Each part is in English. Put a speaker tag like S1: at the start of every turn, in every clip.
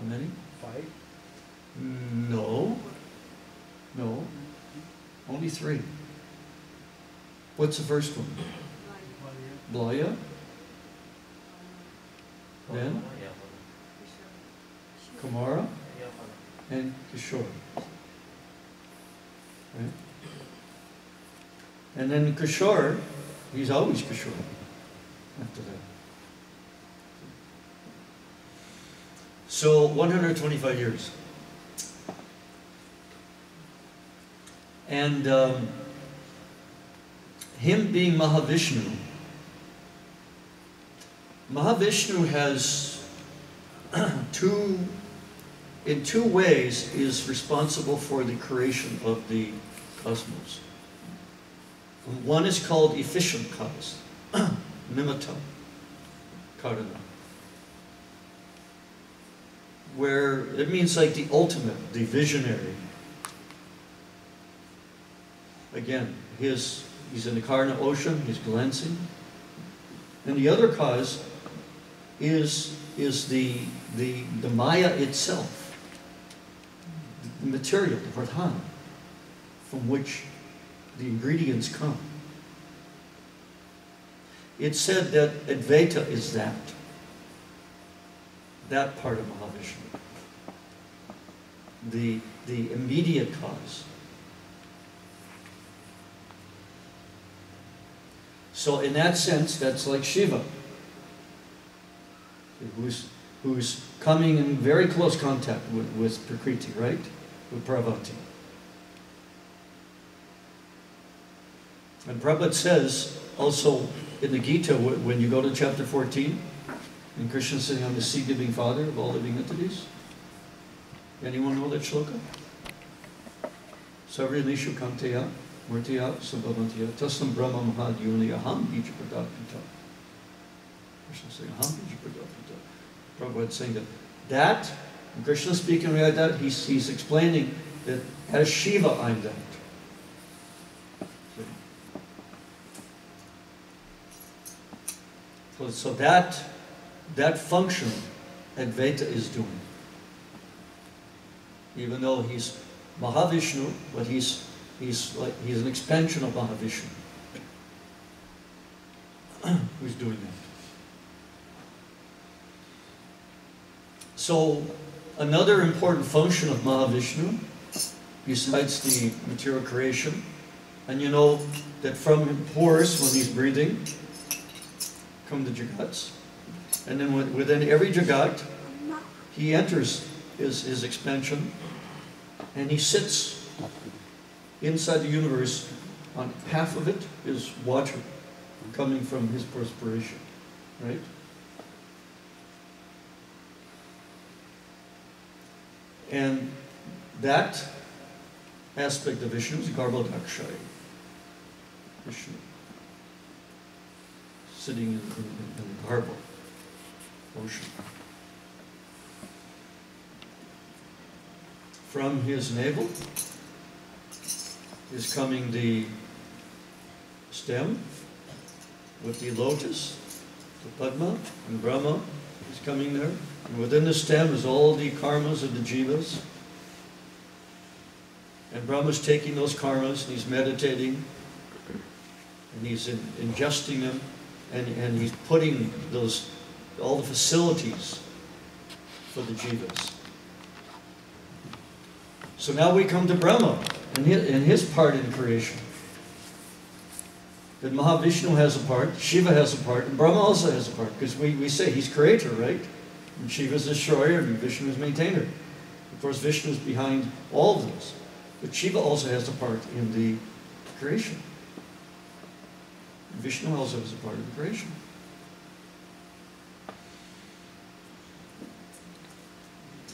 S1: How many?
S2: 5?
S1: No. No. Only 3. What's the first one? Blaya. Then Kumara and Kishore. Right? And then Kishore, he's always Kishore after that. So 125 years. And him being Mahavishnu, Mahavishnu has in two ways is responsible for the creation of the cosmos. One is called efficient cause, nimitta karana, where it means like the ultimate, the visionary. Again, he's in the Karna ocean, he's glancing. And the other cause is the Maya itself, the material, the pradhana, from which the ingredients come. It's said that Advaita is that part of Mahavishnu, the immediate cause. So in that sense, that's like Shiva, who's coming in very close contact with Prakriti, right? With Parvati. And Prabhupada says also in the Gita, when you go to chapter 14, and Krishna is sitting on the seed-giving father of all living entities. Anyone know that shloka? Sarva nishu kanteya murtiya sabhavantiya tasam brahma mahadhyuni aham bijapadapita. Krishna is saying aham bijapadapita. Prabhupada is saying that, and Krishna speaking like that, he's explaining that as Shiva I'm that. So that function Advaita is doing. Even though he's Mahavishnu, but he's an expansion of Mahavishnu who's doing that. So another important function of Mahavishnu, besides the material creation, and you know that from pores when he's breathing come the jagats. And then within every jagat, he enters his expansion, and he sits inside the universe. On half of it is water coming from his perspiration, right? And that aspect of Vishnu is Adwaitacharya, Vishnu, sitting in the harbor, ocean. From his navel is coming the stem with the lotus, the Padma, and Brahma is coming there. And within the stem is all the karmas of the jivas. And Brahma's taking those karmas and he's meditating and he's ingesting them, and he's putting all the facilities for the jivas. So now we come to Brahma and his part in creation. That Mahavishnu has a part, Shiva has a part, and Brahma also has a part, because we say he's creator, right? And Shiva's destroyer, and Vishnu is maintainer. Of course, Vishnu is behind all of this. But Shiva also has a part in the creation. Vishnu also has a part in the creation.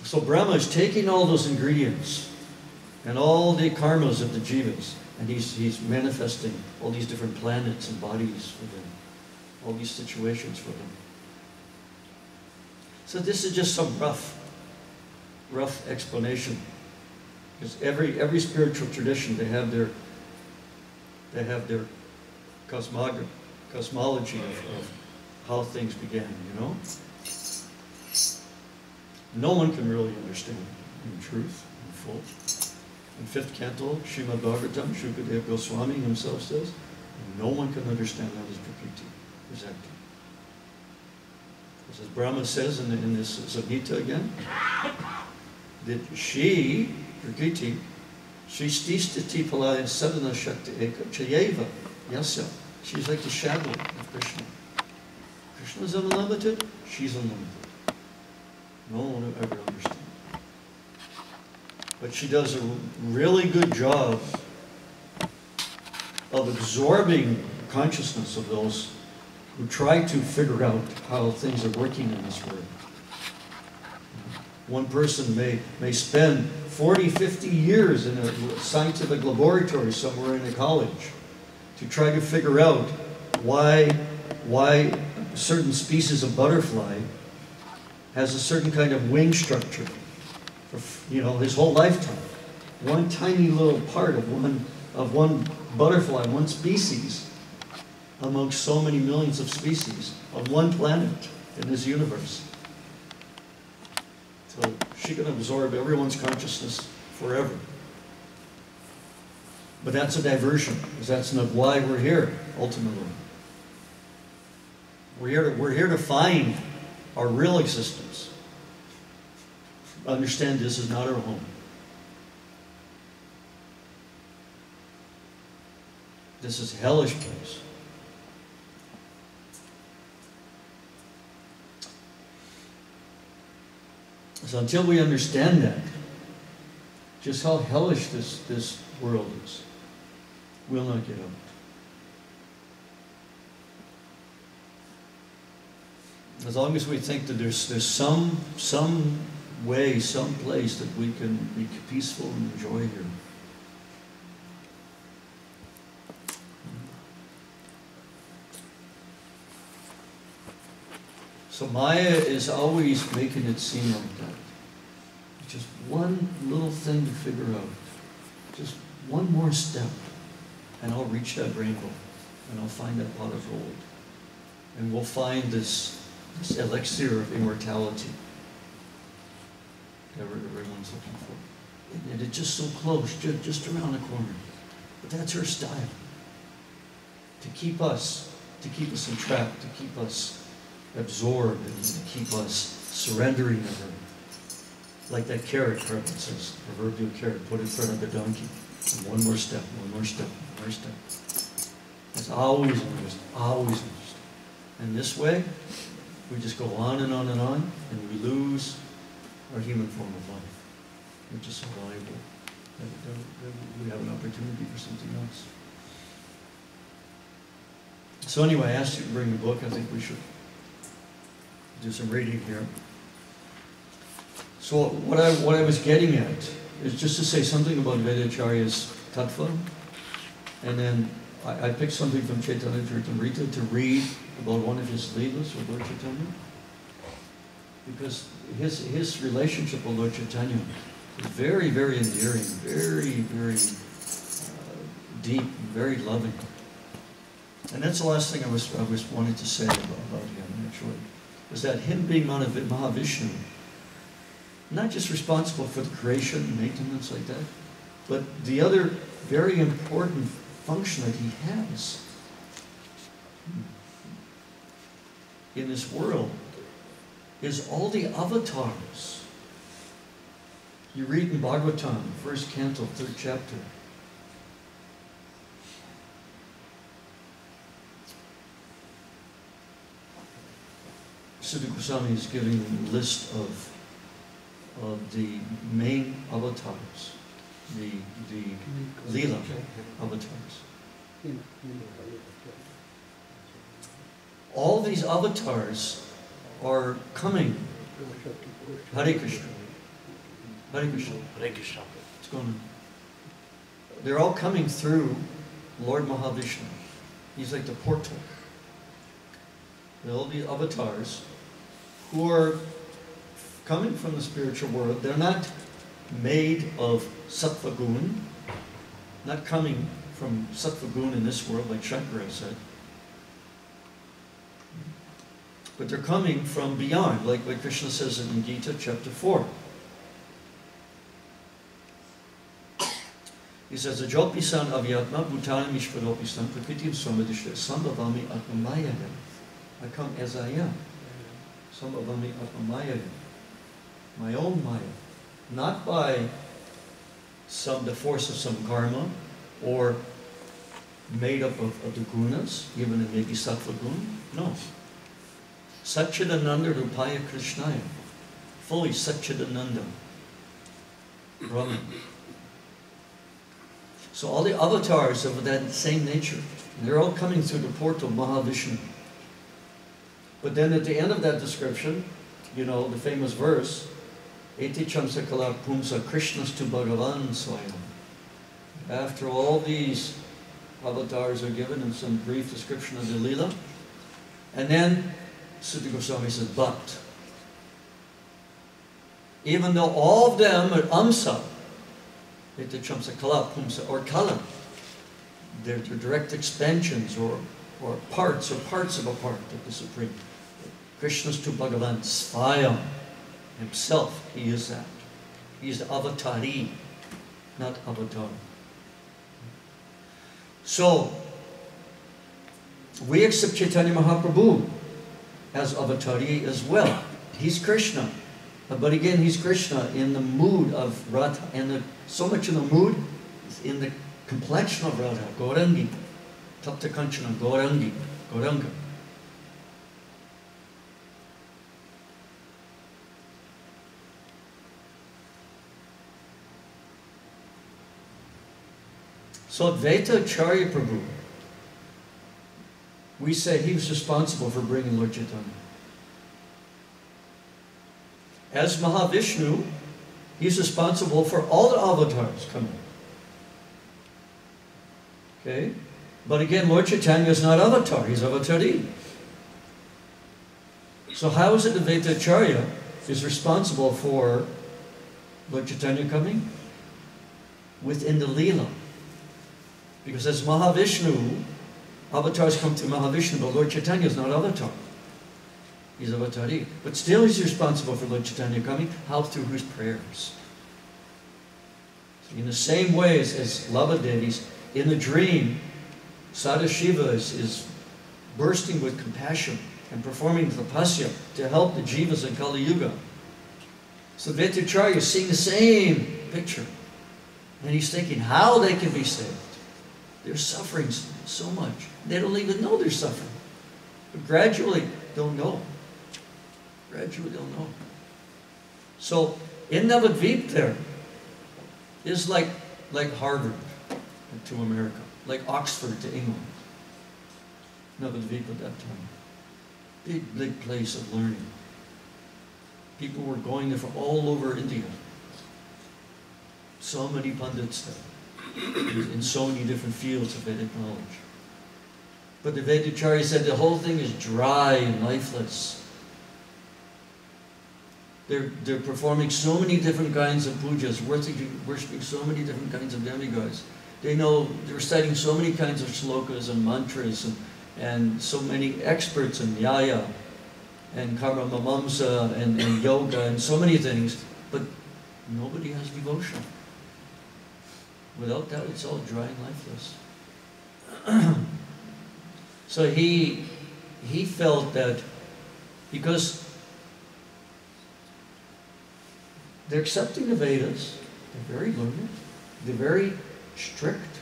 S1: So Brahma is taking all those ingredients and all the karmas of the jivas, and he's manifesting all these different planets and bodies for them, all these situations for them. So this is just some rough explanation, because every spiritual tradition they have their cosmology of how things began, you know. No one can really understand in truth, in full. In 5th canto, Srimad Bhagavatam, Shukadeva Goswami himself says, no one can understand that as Prakriti, as Advaita. As Brahma says in this Samhita again, that she, Prakriti, Shrististiti Palaya Sadhana Shakti Eka Chayeva Yasya. She's like the shadow of Krishna. Krishna is unlimited, she's unlimited. No one will ever understand. But she does a really good job of absorbing consciousness of those who try to figure out how things are working in this world. One person may spend 40, 50 years in a scientific laboratory somewhere in a college to try to figure out why a certain species of butterfly has a certain kind of wing structure for, his whole lifetime. One tiny little part of one butterfly, one species, amongst so many millions of species of one planet in this universe. So she can absorb everyone's consciousness forever. But that's a diversion, because that's not why we're here, ultimately. We're here to find our real existence. Understand this is not our home. This is a hellish place. So until we understand that, just how hellish this world is, we'll not get out. As long as we think that there's some way, some place that we can be peaceful and enjoy here. So Maya is always making it seem like that. Just one little thing to figure out. Just one more step, and I'll reach that rainbow, and I'll find that pot of gold. And we'll find this elixir of immortality that everyone's looking for. And it's just so close, just around the corner. But that's her style. To keep us entrapped, to keep us absorbed, and to keep us surrendering to her. Like that carrot, Prabhu says, proverbial carrot, put in front of the donkey. And one more step, one more step, one more step. It's always understood, always understood. And this way, we just go on and on and on, and we lose our human form of life, which is so valuable. That we have an opportunity for something else. So anyway, I asked you to bring the book. I think we should do some reading here. So what I was getting at is just to say something about Adwaitacharya's tattva, and then I picked something from Chaitanya Charitmrita to read about one of his Lilas with Lord Chaitanya, because his relationship with Lord Chaitanya is very, very endearing, very, very deep, very loving. And that's the last thing I was wanting to say about him, actually, is that him being Mahavishnu, not just responsible for the creation and maintenance like that, but the other very important function that he has in this world is all the avatars. You read in Bhagavatam, 1st canto, 3rd chapter. Siddha Goswami is giving a list of the main avatars, the Lila avatars. All these avatars are coming. Hare Krishna. Hare Krishna.
S2: Hare Krishna.
S1: What's going on? They're all coming through Lord Mahavishnu. He's like the portal. All these avatars who are coming from the spiritual world. They're not made of sattva gun, not coming from sattva gun in this world, like Shankara said. but they're coming from beyond, like what Krishna says in Gita chapter 4. He says, Ajopisan avyatma bhutani mishparopisan prakritim swamadishya sambhavami atmamayaya. I come as I am. Sambhavami atmamayaya. My own maya. Not by the force of some karma, or made up of the gunas, even in maybe sattva guna. No. Satchidananda Rupaya Krishnaya. Fully Satchidananda. Brahman. So all the avatars of that same nature, they're all coming through the portal of Mahavishnu. But then at the end of that description, you know, the famous verse, Eti Chamsa Kala Pumsa Krishnas tu Bhagavan Swayam. After all these avatars are given in some brief description of the Lila, and then Sutta Goswami says, but even though all of them are Amsa, Eti Chamsa Kala Pumsa, or Kala, they're direct expansions or parts of a part of the Supreme. Krishna's to Bhagavan Svayam, himself, he is that. He is the avatari, not avatar. So, we accept Chaitanya Mahaprabhu as avatari as well. He's Krishna. But again, he's Krishna in the mood of Radha, and so much in the mood, in the complexion of Radha, Gaurangi, Tapta Kanchana, Gaurangi, Gauranga. So Adwaitacharya Prabhu, we say he was responsible for bringing Lord Chaitanya. As Mahavishnu, he's responsible for all the avatars coming. Okay? But again, Lord Chaitanya is not avatar, he's avatari. So how is it that Adwaitacharya is responsible for Lord Chaitanya coming? Within the Lila. Because as Mahavishnu, avatars come to Mahavishnu, but Lord Chaitanya is not avatar. He's avatari. But still he's responsible for Lord Chaitanya coming. How? Through his prayers. So in the same way as Lava Devis, in the dream, Sadashiva is bursting with compassion and performing tapasya to help the jivas in Kali Yuga. So Adwaitacharya is seeing the same picture. And he's thinking how they can be saved. They're suffering so much. They don't even know they're suffering. But gradually, they'll know. Gradually, they'll know. So, in Navadvip there is like Harvard to America, like Oxford to England. Navadvip at that time. Big, big place of learning. People were going there from all over India. So many pundits there. In so many different fields of Vedic knowledge. But the Adwaitacharya said the whole thing is dry and lifeless. They're performing so many different kinds of pujas, worshipping so many different kinds of demigods. They know, they're reciting so many kinds of shlokas and mantras and so many experts in nyaya and karma mamamsa and yoga and so many things, but nobody has devotion. Without that, it's all dry and lifeless. So he felt that because they're accepting the Vedas, they're very learned, they're very strict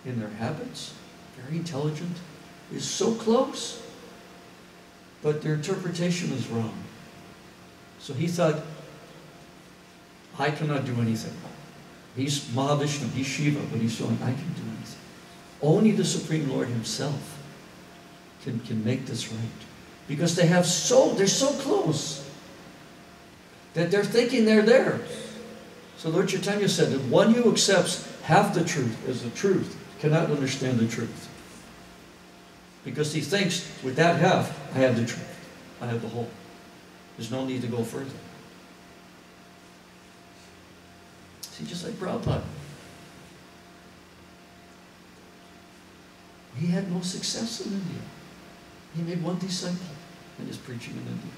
S1: in their habits, very intelligent, is so close, but their interpretation is wrong. So he thought, I cannot do anything. He's Mahavishnu, he's Shiva, but he's showing I can do anything. Only the Supreme Lord himself can make this right. Because they're so close that they're thinking they're there. So Lord Chaitanya said that one who accepts half the truth as the truth cannot understand the truth. Because he thinks, with that half, I have the truth. I have the whole. There's no need to go further. See, just like Prabhupada. He had no success in India. He made one disciple. and is preaching in India,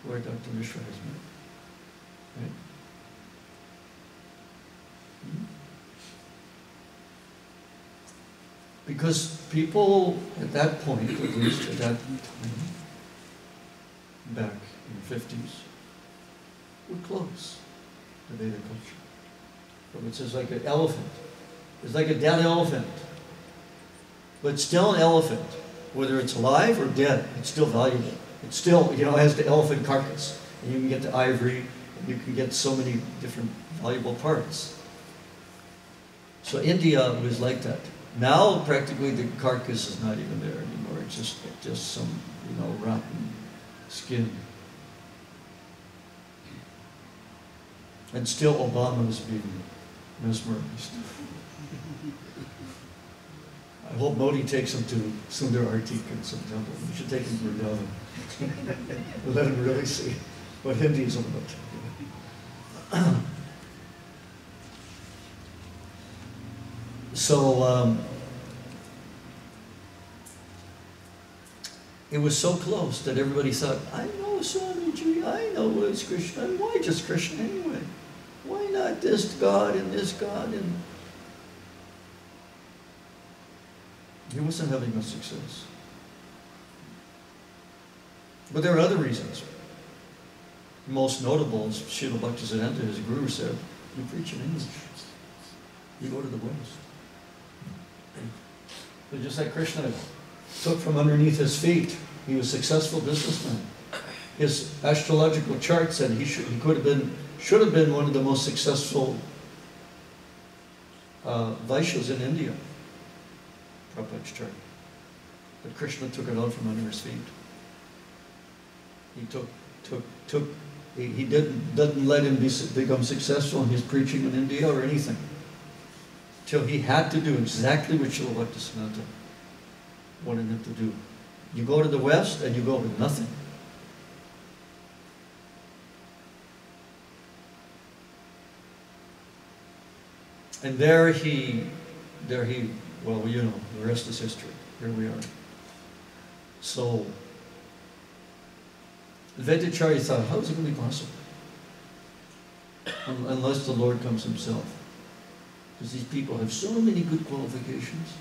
S1: where Dr. Mishra has met. Right? Because people at that point, at least at that time, back in the 50s, would close the Veda culture. Prabhu says like an elephant. It's like a dead elephant. But still an elephant. Whether it's alive or dead, it's still valuable. It's still, has the elephant carcass. And you can get the ivory, and you can get so many different valuable parts. So India was like that. Now practically the carcass is not even there anymore. It's just some, rotten skin. And still Obama is being mesmerized. I hope Modi takes him to Sundar Arti in some temple. We should take him to Vrindavan. Let him really see what Hindi is all about. So, it was so close that everybody thought, I know Swamiji, I know it's Krishna, and why just Krishna anyway? Why not this God and this God? And he wasn't having much success. But there are other reasons. Most notable is Srila Bhaktisiddhanta, his guru, said, you preach in English. You go to the West. But just like Krishna took from underneath his feet, he was a successful businessman. His astrological chart said he should have been one of the most successful Vaishyas in India. Prabhupada's chart. But Krishna took it out from under his feet. He didn't let him become successful in his preaching in India or anything. Till he had to do exactly what Srila Bhaktisiddhanta wanted him to do. You go to the West and you go with nothing. And there he, well, the rest is history. Here we are. So, Adwaitacharya thought, how is it going to be possible? Unless the Lord comes himself. Because these people have so many good qualifications,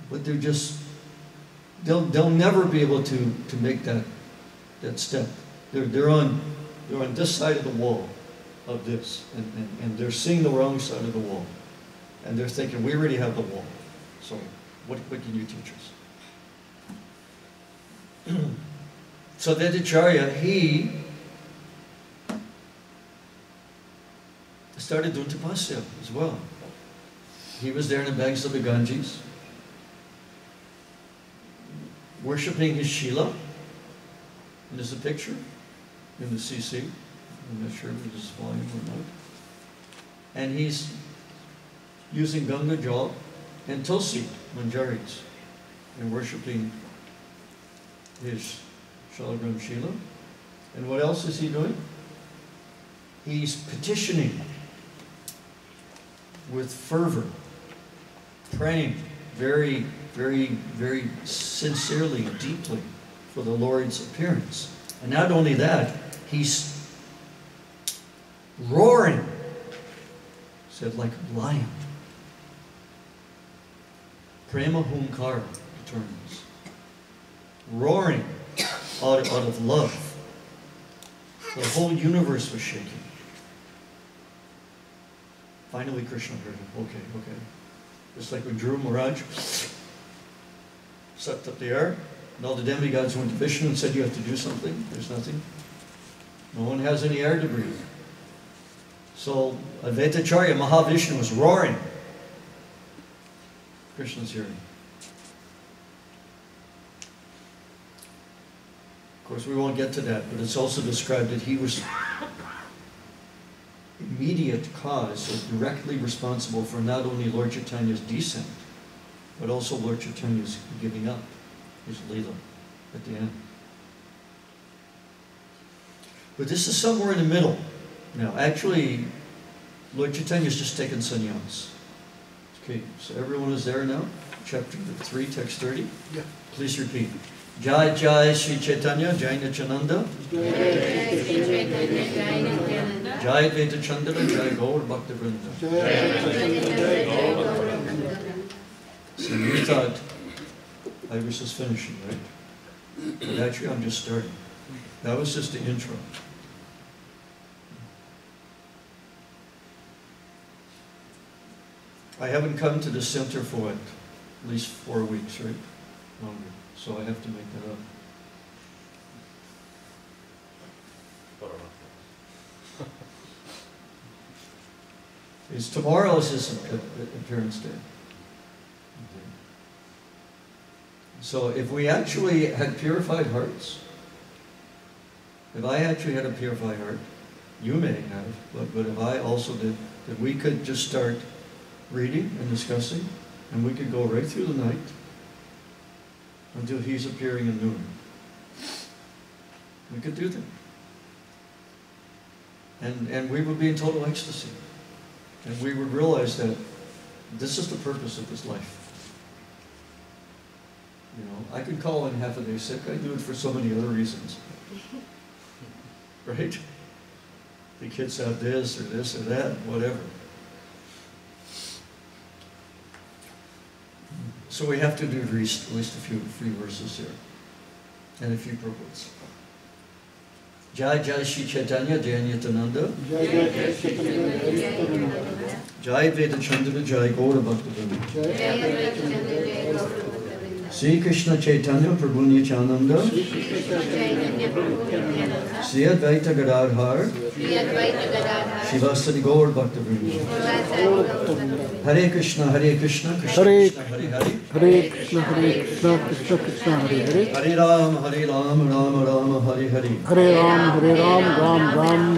S1: but they'll never be able to make that step. They're on this side of the wall of this, and they're seeing the wrong side of the wall, and they're thinking, we already have the wall, so what can you teach us? So Adwaitacharya, he started doing tapasya as well. He was there in the banks of the Ganges, worshipping his Shila. And there's a picture in the CC. I'm not sure if it's volume or not. And he's using Ganga Jal and Tulsi Manjaris and worshipping his Shalagram Shila. And what else is he doing? He's petitioning with fervor, praying very, very, very sincerely, deeply for the Lord's appearance. And not only that, he's roaring, said, like a lion. Prema Humkar returns. Roaring out of love. The whole universe was shaking. Finally, Krishna heard him. Okay. Just like when Dhruva Maharaj sucked up the air, and all the demigods went to Vishnu and said, you have to do something. There's nothing. No one has any air to breathe. So Adwaitacharya, Mahavishnu, was roaring. Krishna's hearing. Of course, we won't get to that, but it's also described that he was immediate cause, or directly responsible for not only Lord Chaitanya's descent, but also Lord Chaitanya's giving up his Lila at the end. But this is somewhere in the middle. Now, actually, Lord Chaitanya's just taken sannyas. Okay, so everyone is there now? Chapter 3, text 30?
S2: Yeah.
S1: Please repeat. Jai Jai Sri Chaitanya, Jai Nityananda, Jai Adwaitacharya, Jai Gaur Bhakta Vrinda. So you thought I was just finishing, right? But actually I'm just starting. That was just the intro. I haven't come to the center for what? At least 4 weeks, right? Longer. So I have to make that up. It's tomorrow's his appearance day. So if we actually had purified hearts, if I actually had a purified heart, you may have, but if I also did, that we could just start reading and discussing, and we could go right through the night until he's appearing in noon. We could do that. And we would be in total ecstasy. And we would realize that this is the purpose of this life. You know, I could call in half a day sick. I do it for so many other reasons. Right? The kids have this or that, whatever. So we have to do at least a few verses here. And a few purports. Jai Jai Shri Chaitanya, Jai Nityananda, Jai Adwaitacharya, Jai Gaur Bhakta Vrinda. Sri Krishna Chaitanya, Prabhu Nityananda, Sri Advaita Gadadhar, Shivasadi Gaur Bhakta Vrinda. Hare Krishna, Krishna Krishna, Hare Hare,
S2: Hare Krishna, Krishna Krishna, Hare Hare,
S1: Hare Ram, Ram Ram, Hare Hare,
S2: Hare Ram, Ram Ram,